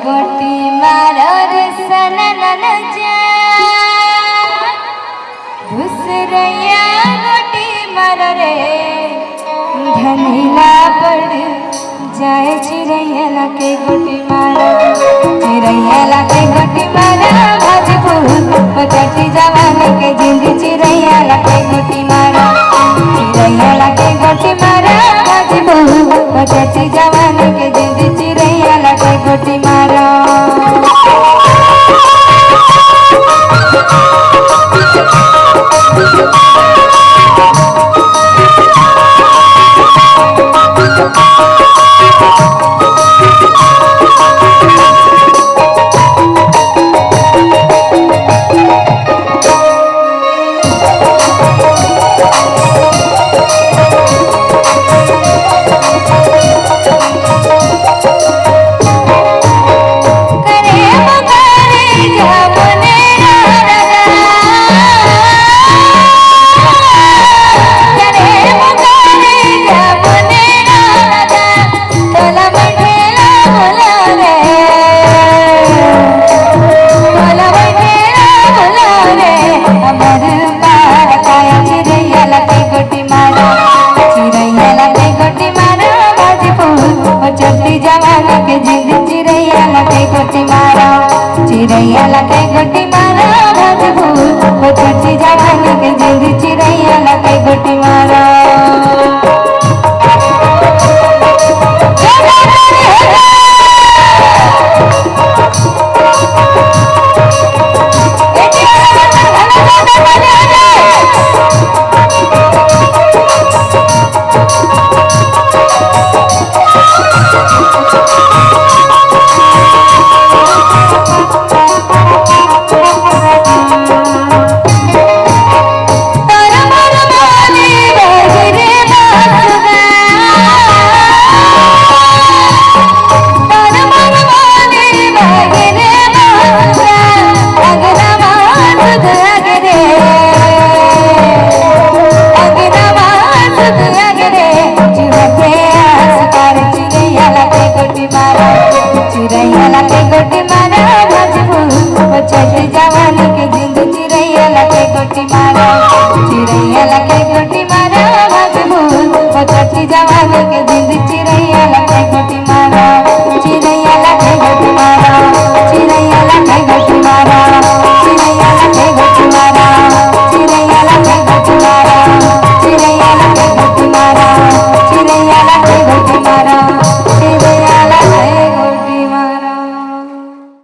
गोटी मारो रे सननन जान दूसरया गोटी मारो रे धनीला पड़ जाए चिड़ैया के गोटी मारो चिड़ैया के गोटी मारो भजपुर पचटी जवानी के जिंद चिड़ैया के गोटी मारो चिड़ैया के गोटी मारो भजपुर पचटी जवानी के जिंद चिड़ैया के गोटी मारो चिड़ैया के गोटी मारो भजपुर छोटी जवानी के जिंद चिड़ैया के गोटी मारो चिड़ैया के गोटी मारो भजपुर छोटी जवानी के जिंद चिड़ैया के गोटी मारो चिड़ैया के गोटी मारो भजपुर छोटी जवानी के जिंद चिड़ैया के